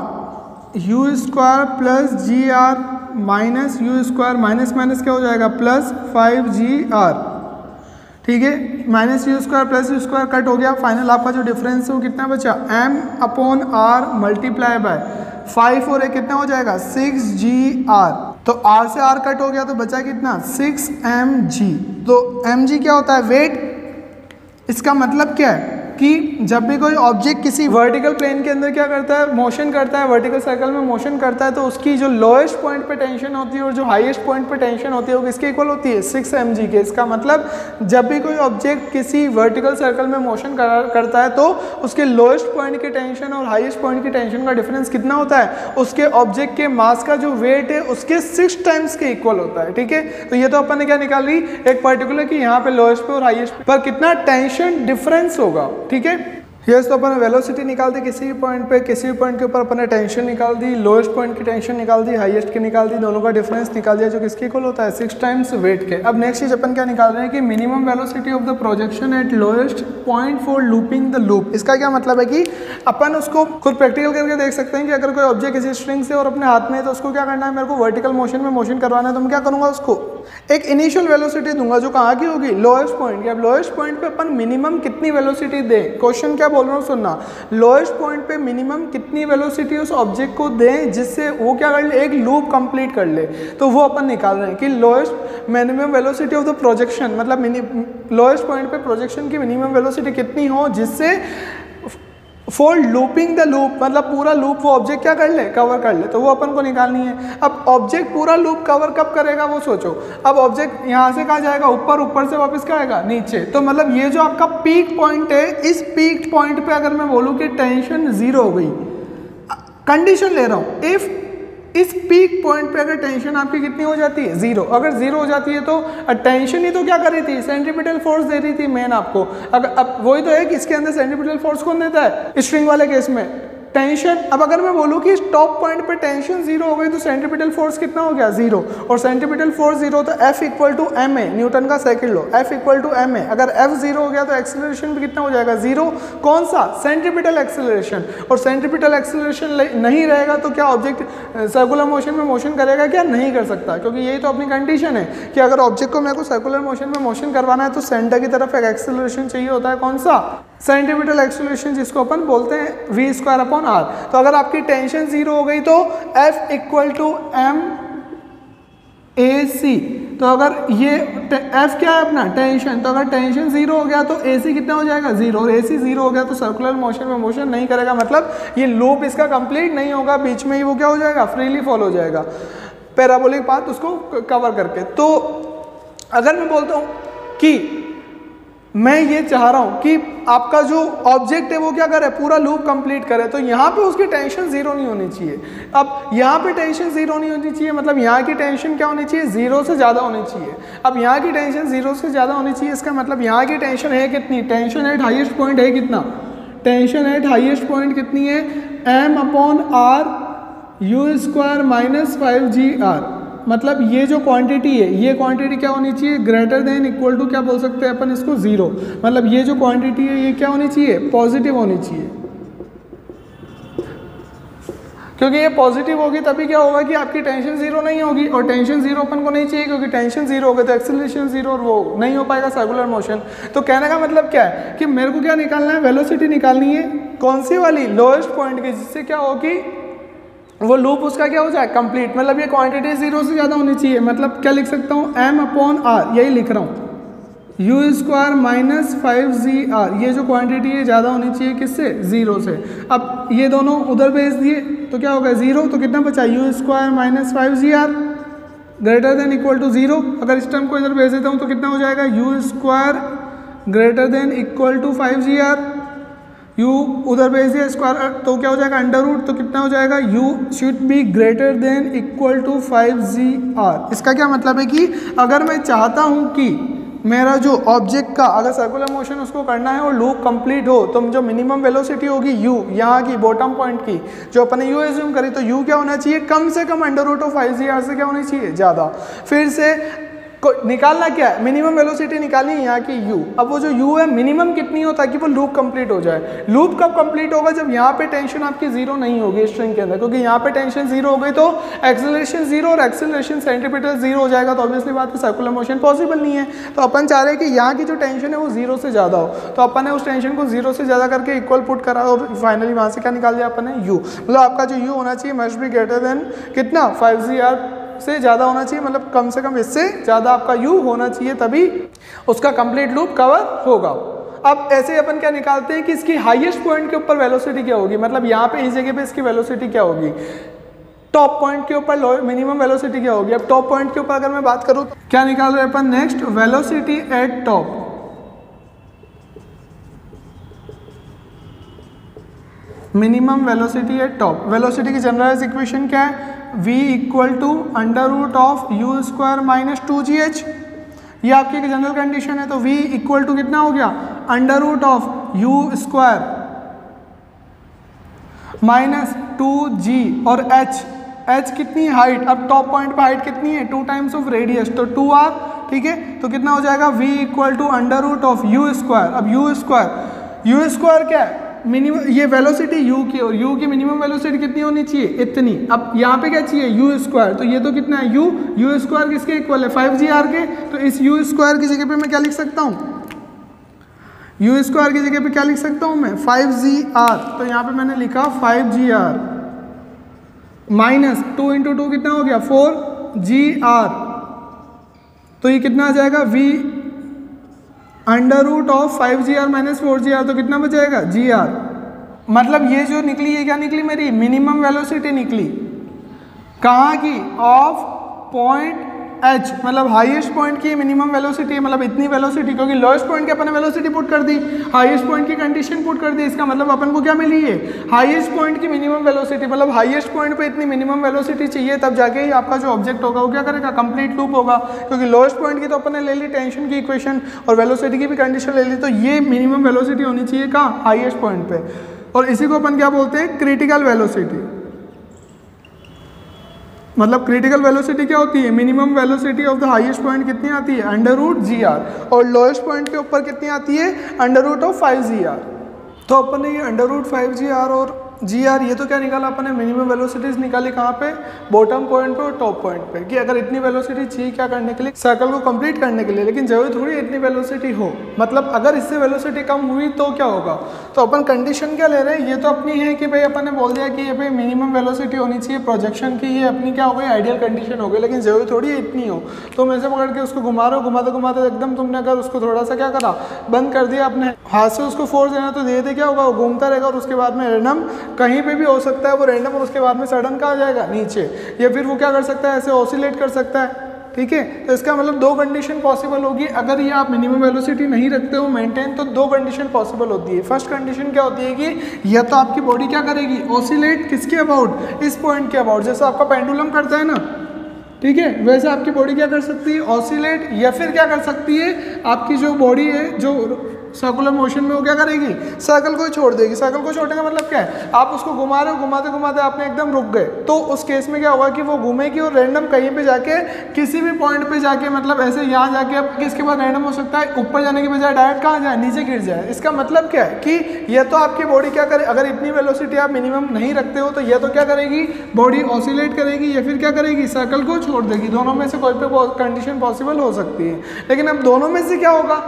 u square plus GR minus you square, minus minus क्या हो जाएगा? प्लस 5GR, ठीक है। Minus you square plus you square cut हो गया। फाइनल आपका जो डिफरेंस है वो कितना बचा? M/R मल्टीप्लाई बाय 5 और 1 कितना हो जाएगा? 6GR। तो R से R कट हो गया तो बचा कितना? 6mg। तो mg क्या होता है? वेट। इसका मतलब क्या है कि जब भी कोई ऑब्जेक्ट किसी वर्टिकल प्लेन के अंदर क्या करता है? मोशन करता है, वर्टिकल सर्कल में मोशन करता है, तो उसकी जो लोएस्ट पॉइंट पे टेंशन होती है और जो हाईएस्ट पॉइंट पे टेंशन होती है वो किसके इक्वल होती है? 6mg के। इसका मतलब जब भी कोई ऑब्जेक्ट किसी वर्टिकल सर्कल में मोशन करता है तो उसके लोएस्ट पॉइंट की टेंशन और हाईएस्ट पॉइंट की टेंशन का डिफरेंस कितना होता है? उसके ऑब्जेक्ट के मास का जो वेट है उसके 6 टाइम्स के इक्वल होता है, ठीक है। तो ये तो अपन ने क्या निकाल ली? एक पर्टिकुलर कि यहाँ पे लोएस्ट पे और हाईएस्ट पर कितना टेंशन डिफरेंस होगा, ठीक है। यस, तो अपन वेलोसिटी निकाल दी किसी भी पॉइंट पे, किसी भी पॉइंट के ऊपर अपन ने टेंशन निकाल दी, लोएस्ट पॉइंट की टेंशन निकाल दी, हाईएस्ट की निकाल दी, दोनों का डिफरेंस निकाल दिया जो किसके इक्वल होता है? 6 टाइम्स वेट के। अब नेक्स्ट चीज अपन क्या निकाल रहे हैं कि minimum velocity of the projection eight lowest point for looping the loop. इसका क्या मतलब है कि अपन उसको खुद प्रैक्टिकल करके देख सकते हैं कि अगर कोई ऑब्जेक्ट किसी स्ट्रिंग से और अपने हाथ में है तो उसको क्या करना है? मेरे को वर्टिकल मोशन में मोशन करवाना है, तो मैं क्या करूँगा? उसको एक इनिशियल वेलोसिटी दूंगा जो कहाँ की होगी? लोएस्ट पॉइंट की। अब लोएस्ट पॉइंट पे अपन मिनिमम कितनी वेलोसिटी दें? क्वेश्चन क्या बोल रहा हूँ सुनना। लोएस्ट पॉइंट पे मिनिमम कितनी वेलोसिटी उस ऑब्जेक्ट को दें जिससे वो क्या कर ले? एक लूप कंप्लीट कर ले। तो वो अपन निकाल रहे हैं कि lowest minimum velocity of the projection, मतलब लोएस्ट पॉइंट पे प्रोजेक्शन की मिनिमम वेलोसिटी कितनी हो जिससे फॉर लूपिंग द लूप, मतलब पूरा लूप वो ऑब्जेक्ट क्या कर ले? कवर कर ले। तो वो अपन को निकालनी है। अब ऑब्जेक्ट पूरा लूप कवर कब करेगा वो सोचो। अब ऑब्जेक्ट यहाँ से कहाँ जाएगा? ऊपर, ऊपर से वापस क्या आएगा? नीचे। तो मतलब ये जो आपका पीक पॉइंट है, इस पीक पॉइंट पे अगर मैं बोलूँ कि टेंशन 0 हो गई, कंडीशन ले रहा हूँ, इफ इस पीक पॉइंट पे अगर टेंशन आपकी कितनी हो जाती है? 0। अगर 0 हो जाती है तो टेंशन ही तो क्या कर रही थी? सेंट्रीपिटल फोर्स दे रही थी मेन आपको। अगर अब वही तो है कि इसके अंदर सेंट्रीपिटल फोर्स कौन देता है? स्ट्रिंग वाले केस में टेंशन। अब अगर मैं बोलूँ कि टॉप पॉइंट पे टेंशन 0 हो गई तो सेंट्रीपिटल फोर्स कितना हो गया? 0। और सेंट्रीपिटल फोर्स 0 तो F equal to ma, Newton का second law, F equal to ma। अगर F 0 हो गया तो एक्सेलरेशन भी कितना हो जाएगा? 0। कौन सा? Centripetal acceleration. और सेंट्रीपिटल एक्सेलरेशन नहीं रहेगा तो क्या ऑब्जेक्ट सर्कुलर मोशन में मोशन करेगा? क्या नहीं कर सकता, क्योंकि यही तो अपनी कंडीशन है कि अगर ऑब्जेक्ट को मेरे को सर्कुलर मोशन में मोशन करवाना है तो सेंटर की तरफ एक एक्सेलरेशन चाहिए होता है। कौन सा? सेंट्रीपिटल एक्सेलरेशन, जिसको अपन बोलते हैं v²/r। तो अगर आपकी टेंशन 0 हो गई तो F इक्वल टू ma/c। तो अगर ये F क्या है अपना? टेंशन। तो अगर टेंशन 0 हो गया तो AC कितना हो जाएगा? 0। और AC 0 हो गया तो सर्कुलर मोशन में मोशन नहीं करेगा, मतलब ये लूप इसका कंप्लीट नहीं होगा, बीच में ही वो क्या हो जाएगा? फ्रीली फॉल हो जाएगा। पैराबोलिक पाथ उसको कवर करके। तो अगर मैं बोलता हूँ कि मैं ये चाह रहा हूँ कि आपका जो ऑब्जेक्ट है वो क्या करे, पूरा लूप कंप्लीट करे, तो यहाँ पे उसकी टेंशन जीरो नहीं होनी चाहिए। अब यहाँ पे टेंशन जीरो नहीं होनी चाहिए, मतलब यहाँ की टेंशन क्या होनी चाहिए, जीरो से ज़्यादा होनी चाहिए। अब यहाँ की टेंशन जीरो से ज़्यादा होनी चाहिए, इसका मतलब यहाँ की टेंशन है कितनी, टेंशन एट हाईएस्ट पॉइंट है कितना, टेंशन एट हाईएस्ट पॉइंट कितनी है, m/r u² माइनस 5gr। मतलब ये जो क्वांटिटी है, ये क्वांटिटी क्या होनी चाहिए, ग्रेटर देन इक्वल टू, क्या बोल सकते हैं अपन इसको, जीरो। मतलब ये जो क्वांटिटी है ये क्या होनी चाहिए, पॉजिटिव होनी चाहिए, क्योंकि ये पॉजिटिव होगी तभी क्या होगा कि आपकी टेंशन जीरो नहीं होगी, और टेंशन जीरो अपन को नहीं चाहिए, क्योंकि टेंशन जीरो होगा तो एक्सेलरेशन जीरो, और वो नहीं हो पाएगा सर्कुलर मोशन। तो कहने का मतलब क्या है कि मेरे को क्या निकालना है, वेलोसिटी निकालनी है, कौन सी वाली, लोएस्ट पॉइंट की, जिससे क्या होगी वो लूप उसका क्या हो जाए, कंप्लीट। मतलब ये क्वांटिटी जीरो से ज़्यादा होनी चाहिए, मतलब क्या लिख सकता हूँ, m/r, यही लिख रहा हूँ, u² माइनस 5gr। ये जो क्वांटिटी है ज़्यादा होनी चाहिए किससे, जीरो से। अब ये दोनों उधर भेज दिए तो क्या होगा, जीरो, तो कितना बचा, u² minus 5gr greater than equal to zero. अगर इस टर्म को इधर भेज देता हूँ तो कितना हो जाएगा, u² greater than equal to 5gr, u उधर भेज दिया स्क्वायर, तो क्या हो जाएगा, अंडर रूट, तो कितना हो जाएगा, u should be greater than equal to 5gr। इसका क्या मतलब है कि अगर मैं चाहता हूँ कि मेरा जो ऑब्जेक्ट का अगर सर्कुलर मोशन उसको करना है और लूप कंप्लीट हो, तो जो मिनिमम वेलोसिटी होगी u, यहाँ की बॉटम पॉइंट की, जो अपने u एज्यूम करी, तो u क्या होना चाहिए, कम से come under root of 5gr से क्या होनी चाहिए, ज़्यादा। फिर से निकालना क्या है, मिनिमम वेलोसिटी निकालनी है यहाँ की u। अब वो जो u है मिनिमम कितनी हो ताकि वो लूप कंप्लीट हो जाए। लूप कब कंप्लीट होगा, जब यहाँ पे टेंशन आपकी जीरो नहीं होगी स्ट्रिंग के अंदर, क्योंकि यहाँ पे टेंशन जीरो हो गई तो एक्सेलरेशन जीरो, और एक्सेलरेशन सेंट्रीपिटल जीरो हो जाएगा, तो ऑब्वियसली बात है सर्कुलर मोशन पॉसिबल नहीं है। तो अपन चाह रहे हैं कि यहाँ की जो टेंशन है वो जीरो से ज़्यादा हो, तो अपन ने उस टेंशन को जीरो से ज़्यादा करके इक्वल पुट करा, और फाइनली वहाँ से क्या निकाल दिया अपन ने, u। मतलब आपका जो u होना चाहिए मस्ट बी ग्रेटर देन कितना, 5gr से ज़्यादा होना चाहिए, मतलब कम से कम इससे ज़्यादा आपका u होना चाहिए, तभी उसका कंप्लीट लूप कवर होगा। अब ऐसे अपन क्या निकालते हैं कि इसकी हाईएस्ट पॉइंट के ऊपर वेलोसिटी क्या होगी, मतलब यहाँ पे इस जगह पे इसकी वेलोसिटी क्या होगी, टॉप पॉइंट के ऊपर मिनिमम वेलोसिटी क्या होगी। अब टॉप पॉइंट के ऊपर अगर मैं बात करूँ तो क्या निकाल रहे हैं अपन, next velocity at top. Minimum velocity at top, velocity की जनरलाइज इक्वेशन क्या है, v equal to under root of u² minus 2gh। ये आपकी जनरल कंडीशन है, तो v इक्वल टू कितना हो गया, under root of u² minus 2g, और h कितनी है, हाइट। अब टॉप पॉइंट पर हाइट कितनी है, 2 टाइम्स ऑफ रेडियस, तो 2r, ठीक है। तो कितना हो जाएगा, v equal to under root of u²। अब u² क्या है, मिनिमम, ये वेलोसिटी u की, और u की मिनिमम वेलोसिटी कितनी होनी चाहिए, इतनी। अब यहाँ पे क्या चाहिए, u², तो ये तो कितना है, u² किसके इक्वल है, 5gr के। तो इस u² की जगह पे मैं क्या लिख सकता हूँ, u² की जगह पे क्या लिख सकता हूँ मैं, 5gr। तो यहाँ पे मैंने लिखा 5gr माइनस 2 × 2 कितना हो गया, 4gr। तो ये कितना आ जाएगा, v under root of 5gr minus 4gr, तो कितना बचाएगा, gr। मतलब ये जो निकली, ये क्या निकली, मेरी मिनिमम वेलोसिटी निकली, कहाँ की, ऑफ पॉइंट h, मतलब हाईएस्ट पॉइंट की मिनिमम वेलोसिटी है, मतलब इतनी वेलोसिटी, क्योंकि लोएस्ट पॉइंट की अपन वेलोसिटी पुट कर दी, हाईएस्ट पॉइंट की कंडीशन पुट कर दी, इसका मतलब अपन को क्या मिली है, हाईएस्ट पॉइंट की मिनिमम वेलोसिटी। मतलब हाईएस्ट पॉइंट पे इतनी मिनिमम वेलोसिटी चाहिए, तब जाके ही आपका जो ऑब्जेक्ट होगा वो क्या करेगा, कंप्लीट लूप होगा। क्योंकि लोएस्ट पॉइंट की तो अपन ने ले ली टेंशन की इक्वेशन, और वेलोसिटी की भी कंडीशन ले ली, तो ये मिनिमम वेलोसिटी होनी चाहिए कहाँ, हाईएस्ट पॉइंट पे। और इसी को अपन क्या बोलते हैं, क्रिटिकल वेलोसिटी। मतलब क्रिटिकल वेलोसिटी क्या होती है, minimum velocity of the highest point कितनी आती है, अंडर रूट gr, और लोएस्ट पॉइंट के ऊपर कितनी आती है, अंडर रूट ऑफ 5gr। तो अपन ने ये अंडर रूट 5gr और gr, ये तो क्या निकाला अपन ने, मिनिमम वेलोसिटीज निकाली कहाँ पे, बॉटम पॉइंट पे और टॉप पॉइंट पे, कि अगर इतनी वेलोसिटी चाहिए क्या करने के लिए, सर्कल को कंप्लीट करने के लिए। लेकिन जरूरी थोड़ी इतनी वेलोसिटी हो, मतलब अगर इससे वेलोसिटी कम हुई तो क्या होगा। तो अपन कंडीशन क्या ले रहे हैं, ये तो अपनी है कि भाई अपन ने बोल दिया कि ये भाई मिनिमम वेलोसिटी होनी चाहिए प्रोजेक्शन की, ये अपनी क्या हो गई, आइडियल कंडीशन हो गई। लेकिन जरूरी थोड़ी इतनी हो, तुम ऐसे पकड़ के उसको घुमा रहे हो, घुमाते घुमाते एकदम तुमने अगर उसको थोड़ा सा क्या करा, बंद कर दिया अपने हाथ से, उसको फोर्स देना तो धीरे धीरे क्या होगा, वो घूमता रहेगा, और उसके बाद में रैंडम कहीं पे भी हो सकता है वो रैंडम, और उसके बाद में सडन कहाँ जाएगा, नीचे, या फिर वो क्या कर सकता है, ऐसे ऑसिलेट कर सकता है। ठीक है, तो इसका मतलब दो कंडीशन पॉसिबल होगी। अगर ये आप मिनिमम वेलोसिटी नहीं रखते हो मेंटेन, तो दो कंडीशन पॉसिबल होती है। फर्स्ट कंडीशन क्या होती है कि या तो आपकी बॉडी क्या करेगी, ऑसिलेट किसके अबाउट, इस पॉइंट के अबाउट, जैसे आपका पेंडुलम करता है ना, ठीक है, वैसे आपकी बॉडी क्या कर सकती है, ऑसिलेट, या फिर क्या कर सकती है, आपकी जो बॉडी है जो सर्कुलर मोशन में वो क्या करेगी, सर्कल को छोड़ देगी। सर्कल को छोड़ने का मतलब क्या है, आप उसको घुमा रहे हो, घुमाते घुमाते आपने एकदम रुक गए, तो उस केस में क्या होगा कि वो घूमेगी और रैंडम कहीं पे जाके, किसी भी पॉइंट पे जाके, मतलब ऐसे यहाँ जाके अब किसके बाद रैंडम हो सकता है, ऊपर जाने के बजाय डायरेक्ट कहाँ जाए, नीचे गिर जाए। इसका मतलब क्या है कि या तो आपकी बॉडी क्या करे, अगर इतनी वेलोसिटी आप मिनिमम नहीं रखते हो तो या तो क्या करेगी, बॉडी ऑसिलेट करेगी, या फिर क्या करेगी, सर्कल को छोड़ देगी। दोनों में से कोई पे कंडीशन पॉसिबल हो सकती है। लेकिन अब दोनों में से क्या होगा,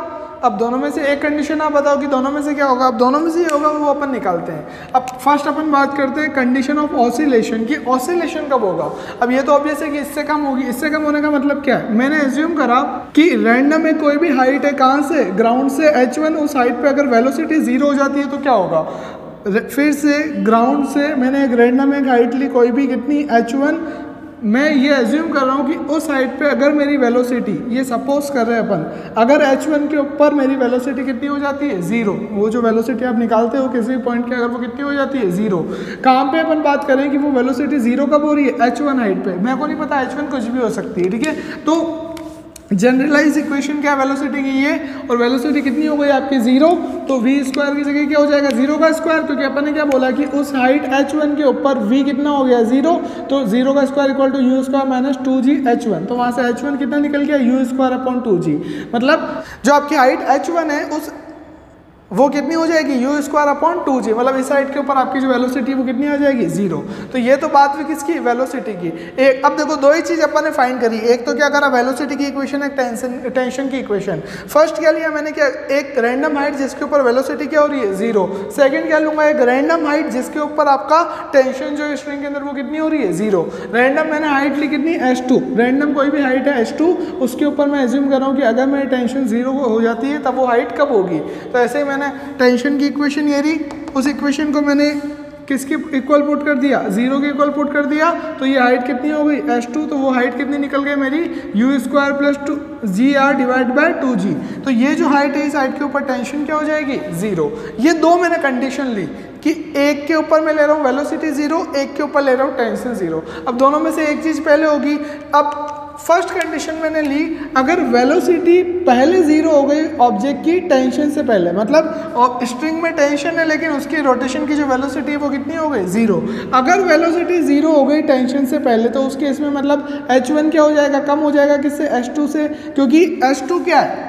अब दोनों में से एक कंडीशन आप बताओ कि दोनों में से क्या होगा। अब दोनों में से ये होगा वो अपन निकालते हैं। अब फर्स्ट अपन बात करते हैं कंडीशन ऑफ ऑसिलेशन की, ऑसिलेशन कब होगा। अब ये तो ऑब्वियस है कि इससे कम होगी। इससे कम होने का मतलब क्या है, मैंने एज्यूम करा कि रैंडम में कोई भी हाइट है, कहाँ से, ग्राउंड से h1, उस हाइट पे अगर वेलोसिटी 0 हो जाती है तो क्या होगा, फिर से ग्राउंड से मैंने एक रैंडम एक हाइट ली, कोई भी कितनी, h1, मैं ये एज्यूम कर रहा हूँ कि उस हाइट पे अगर मेरी वेलोसिटी, ये सपोज कर रहे हैं अपन, अगर h1 के ऊपर मेरी वेलोसिटी कितनी हो जाती है, 0, वो जो वेलोसिटी आप निकालते हो किसी भी पॉइंट की, अगर वो कितनी हो जाती है, 0, कहाँ पे अपन बात करें कि वो वेलोसिटी 0 कब हो रही है, h1 हाइट पे। मेरे को नहीं पता, h1 कुछ भी हो सकती है, ठीक है। तो जनरलाइज इक्वेशन क्या है वेलोसिटी की, ये, और वेलोसिटी कितनी हो गई आपकी, 0, तो v स्क्वायर की जगह क्या हो जाएगा, 0 का स्क्वायर, क्योंकि अपन ने क्या बोला कि उस हाइट h1 के ऊपर v कितना हो गया, 0, तो 0 का square equal to u square minus 2g h1, तो वहाँ से h1 कितना निकल गया, u स्क्वायर अपॉन 2g, मतलब जो आपकी हाइट h1 है उस वो कितनी हो जाएगी, यू स्क्वायर अपॉन 2g, मतलब इस साइड के ऊपर आपकी जो वेलोसिटी वो कितनी आ जाएगी, 0। तो ये तो बात हुई किसकी, वेलोसिटी की। एक अब देखो दो ही चीज़ अपन ने फाइंड करी, एक तो क्या करा, वेलोसिटी की इक्वेशन, एक टेंशन की इक्वेशन। फर्स्ट क्या लिया मैंने, क्या, एक रैंडम हाइट जिसके ऊपर वेलोसिटी क्या हो रही है, 0। सेकंड क्या लूंगा, एक रैंडम हाइट जिसके ऊपर आपका टेंशन जो स्ट्रिंग के अंदर वो कितनी हो रही है, 0। रैंडम मैंने हाइट ली कितनी, h2, रैंडम कोई भी हाइट है h2, उसके ऊपर मैं एज्यूम कर रहा हूँ कि अगर मेरी टेंशन 0 हो जाती है तब वो हाइट कब होगी। तो ऐसे ही टेंशन की इक्वेशन ये रही, उस इक्वेशन को मैंने किसके इक्वल पुट कर दिया, 0 के इक्वल पुट कर दिया, तो ये हाइट कितनी हो गई, h2, तो वो हाइट कितनी निकल गई मेरी, u square plus 2gr divide by 2g। तो ये जो हाइट है इस हाइट के ऊपर टेंशन क्या हो जाएगी, 0। ये दो मैंने कंडीशन ली कि एक के ऊपर मैं ले रहा हूँ वेलोसिटी 0, एक के ऊपर ले रहा हूँ टेंशन 0। अब दोनों में से एक चीज़ पहले होगी। अब फर्स्ट कंडीशन मैंने ली, अगर वेलोसिटी पहले 0 हो गई ऑब्जेक्ट की टेंशन से पहले, मतलब स्ट्रिंग में टेंशन है लेकिन उसकी रोटेशन की जो वेलोसिटी है वो कितनी हो गई, 0। अगर वेलोसिटी 0 हो गई टेंशन से पहले, तो उस केस में मतलब h1 क्या हो जाएगा, कम हो जाएगा किससे, h2 से, क्योंकि h2 क्या है,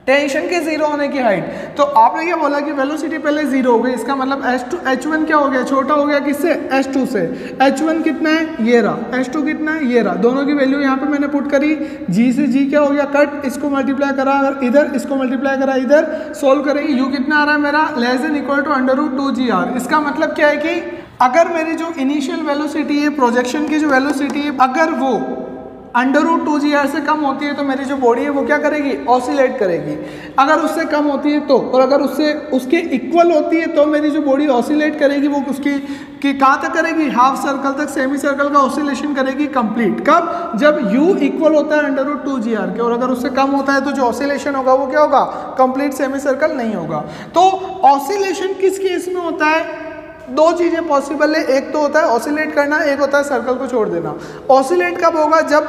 टेंशन के 0 होने की हाइट। तो आपने क्या बोला कि वेलोसिटी पहले 0 हो गई, इसका मतलब h1 क्या हो गया, छोटा हो गया किससे, h2 से। h1 कितना है, ये रहा, h2 कितना है, ये रहा। दोनों की वैल्यू यहाँ पे मैंने पुट करी, g से g क्या हो गया, कट, इसको मल्टीप्लाई करा अगर इधर, इसको मल्टीप्लाई करा इधर, सोल्व करेंगे, u कितना आ रहा है मेरा, less than equal to √2gr। इसका मतलब क्या है कि अगर मेरी जो इनिशियल वेलोसिटी है, प्रोजेक्शन की जो वेलोसिटी है, अगर वो √2gr से कम होती है तो मेरी जो बॉडी है वो क्या करेगी, ऑसिलेट करेगी। अगर उससे कम होती है तो, और अगर उसके इक्वल होती है तो मेरी जो बॉडी ऑसिलेट करेगी वो उसकी कि कहाँ तक करेगी, हाफ सर्कल तक, सेमी सर्कल का ऑसिलेशन करेगी कंप्लीट। कब, जब u इक्वल होता है √2gr के, और अगर उससे कम होता है तो जो ऑसिलेशन होगा वो क्या होगा, कंप्लीट सेमी सर्कल नहीं होगा। तो ऑसिलेशन किस केस में होता है, दो चीजें पॉसिबल है, एक तो होता है ऑसिलेट करना, एक होता है सर्कल को छोड़ देना। ऑसिलेट कब होगा, जब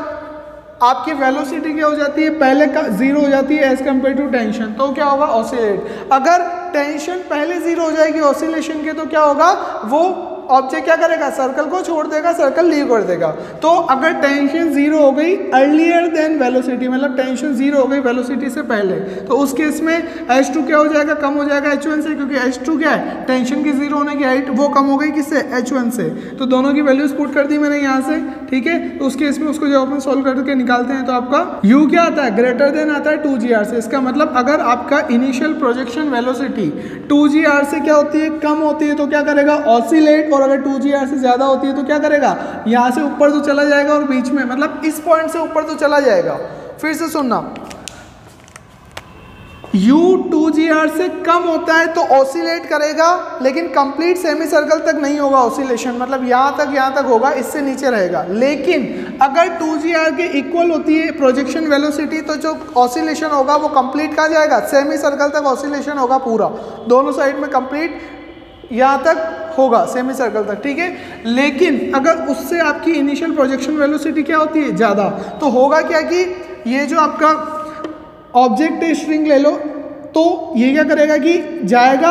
आपकी वेलोसिटी क्या हो जाती है, पहले का 0 हो जाती है एज कम्पेयर टू टेंशन, तो क्या होगा, ऑसिलेट। अगर टेंशन पहले 0 हो जाएगी ऑसिलेशन के, तो क्या होगा, वो ऑब्जेक्ट क्या करेगा, सर्कल को छोड़ देगा, सर्कल लीव कर देगा। तो अगर टेंशन 0 हो गई अर्लियर देन वेलोसिटी, मतलब टेंशन 0 हो गई वेलोसिटी से पहले, तो उस केस में h2 क्या हो जाएगा, कम हो जाएगा h1 से, क्योंकि h2 क्या है, टेंशन की 0 होने की हाइट वो कम हो गई किससे, h1 से। तो दोनों की वैल्यूज पुट कर दी मैंने यहाँ से, ठीक है। तो उस केस में उसको जब अपन सोल्व करके निकालते हैं तो आपका u क्या आता है, ग्रेटर देन आता है 2gr से। इसका मतलब अगर आपका इनिशियल प्रोजेक्शन वेलोसिटी 2gr से क्या होती है, कम होती है, तो क्या करेगा, ऑसिलेट, और अगर 2gr से ज्यादा होती है तो क्या करेगा, यहां से ऊपर तो चला जाएगा और बीच में, मतलब इस पॉइंट से ऊपर तो चला जाएगा। फिर से सुनना, u 2gr से कम होता है तो ऑसिलेट करेगा, लेकिन कंप्लीट सेमी सर्कल तक नहीं होगा ऑसिलेशन, मतलब यहाँ तक होगा, इससे नीचे रहेगा। लेकिन अगर 2gr के इक्वल होती है प्रोजेक्शन वेलोसिटी तो जो ऑसिलेशन होगा वो कंप्लीट कहाँ जाएगा, सेमी सर्कल तक ऑसिलेशन होगा पूरा, दोनों साइड में कंप्लीट यहाँ तक होगा सेमी सर्कल तक, ठीक है। लेकिन अगर उससे आपकी इनिशियल प्रोजेक्शन वेलोसिटी क्या होती है, ज़्यादा, तो होगा क्या कि ये जो आपका ऑब्जेक्ट है, स्ट्रिंग ले लो, तो ये क्या करेगा कि जाएगा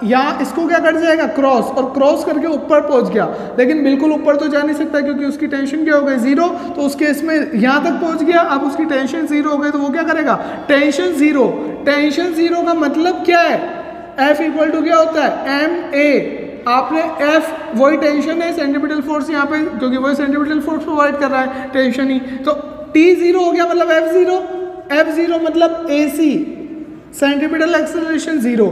यहाँ, इसको क्या कर जाएगा क्रॉस, और क्रॉस करके ऊपर पहुँच गया, लेकिन बिल्कुल ऊपर तो जा नहीं सकता क्योंकि उसकी टेंशन क्या हो गई, जीरो। तो उस केस में यहाँ तक पहुँच गया, अब उसकी टेंशन जीरो हो गई, तो वो क्या करेगा, टेंशन जीरो। टेंशन जीरो का मतलब क्या है, F इक्वल टू क्या होता है, ma। आपने F वही टेंशन है, सेंट्रीपिटल फोर्स यहाँ पे, क्योंकि वही सेंट्रीपिटल फोर्स प्रोवाइड कर रहा है टेंशन ही, तो T जीरो हो गया मतलब F जीरो, F जीरो मतलब AC, सेंट्रीपिटल एक्सेलरेशन जीरो।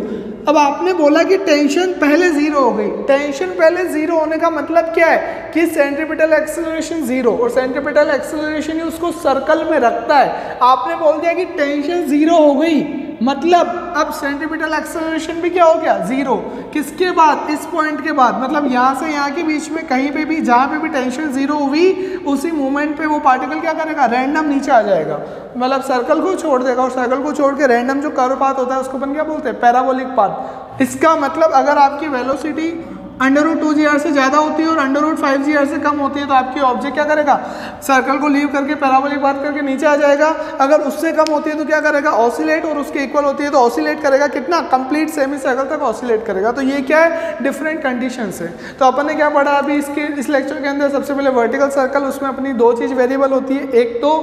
अब आपने बोला कि टेंशन पहले जीरो हो गई, टेंशन पहले जीरो होने का मतलब क्या है कि सेंट्रीपिटल एक्सेलरेशन जीरो, और सेंट्रीपिटल एक्सेलरेशन ही उसको सर्कल में रखता है। आपने बोल दिया कि टेंशन जीरो हो गई, मतलब अब सेंट्रीपिटल एक्सेलरेशन भी क्या हो गया, जीरो। किसके बाद, इस पॉइंट के बाद, मतलब यहाँ से यहाँ के बीच में कहीं पे भी, जहाँ पे भी टेंशन जीरो हुई, उसी मोमेंट पे वो पार्टिकल क्या करेगा, रैंडम नीचे आ जाएगा, मतलब सर्कल को छोड़ देगा, और सर्कल को छोड़ के रैंडम जो कर्व पाथ होता है उसको अपन क्या बोलते हैं, पैराबोलिक पाथ। इसका मतलब अगर आपकी वेलोसिटी √2gr से ज़्यादा होती है और √5gr से कम होती है तो आपकी ऑब्जेक्ट क्या करेगा, सर्कल को लीव करके पैराबोलिक पाथ करके नीचे आ जाएगा। अगर उससे कम होती है तो क्या करेगा, ऑसिलेट, और उसके इक्वल होती है तो ऑसिलेट करेगा कितना, कंप्लीट सेमी सर्कल तक ऑसिलेट करेगा। तो ये क्या है, डिफरेंट कंडीशंस है। तो अपन ने क्या पढ़ा अभी इस लेक्चर के अंदर, सबसे पहले वर्टिकल सर्कल, उसमें अपनी दो चीज़ वेरिएबल होती है, एक तो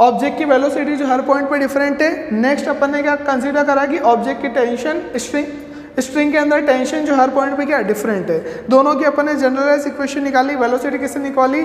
ऑब्जेक्ट की वेलोसिटी जो हर पॉइंट पे डिफरेंट है। नेक्स्ट अपन ने क्या कंसीडर करा कि ऑब्जेक्ट की टेंशन, स्ट्रिंग के अंदर टेंशन जो हर पॉइंट पे क्या डिफरेंट है। दोनों की अपन ने जनरलाइज इक्वेशन निकाली, वेलोसिटी किससे निकाली,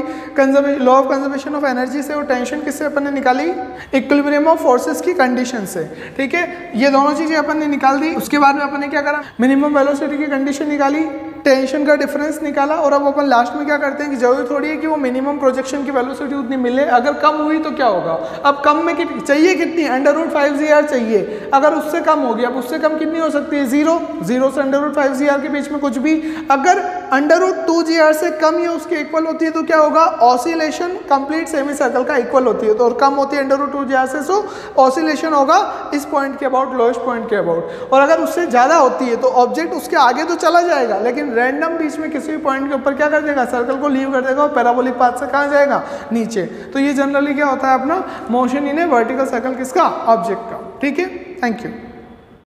law of conservation of energy से, और टेंशन किससे अपन ने निकाली, इक्विलिब्रियम ऑफ फोर्सेस की कंडीशन से, ठीक है। ये दोनों चीजें अपन ने निकाल दी। उसके बाद में अपन ने क्या करा, मिनिमम वेलोसिटी की कंडीशन निकाली, टेंशन का डिफरेंस निकाला, और अब अपन लास्ट में क्या करते हैं कि जरूरी थोड़ी है कि वो मिनिमम प्रोजेक्शन की वेलोसिटी उतनी मिले, अगर कम हुई तो क्या होगा, अब कम में चाहिए कितनी, √5gr चाहिए, अगर उससे कम हो गया, अब उससे कम कितनी हो सकती है, जीरो से √5gr के बीच में कुछ भी, अगर √2gr से कम या उसके इक्वल होती है तो क्या होगा, ऑसिलेशन कंप्लीट सेमी सर्कल का इक्वल होती है, तो और कम होती है √2gr से, सो ऑसिलेशन होगा इस पॉइंट के अबाउट, लोएस्ट पॉइंट के अबाउट। और अगर उससे ज़्यादा होती है तो ऑब्जेक्ट उसके आगे तो चला जाएगा, लेकिन रैंडम बीच में किसी भी पॉइंट के ऊपर क्या कर देगा, सर्कल को लीव कर देगा और पैराबोलिक पाथ से कहाँ जाएगा, नीचे। तो ये जनरली क्या होता है अपना motion in A vertical circle, किसका, ऑब्जेक्ट का, ठीक है। Thank you.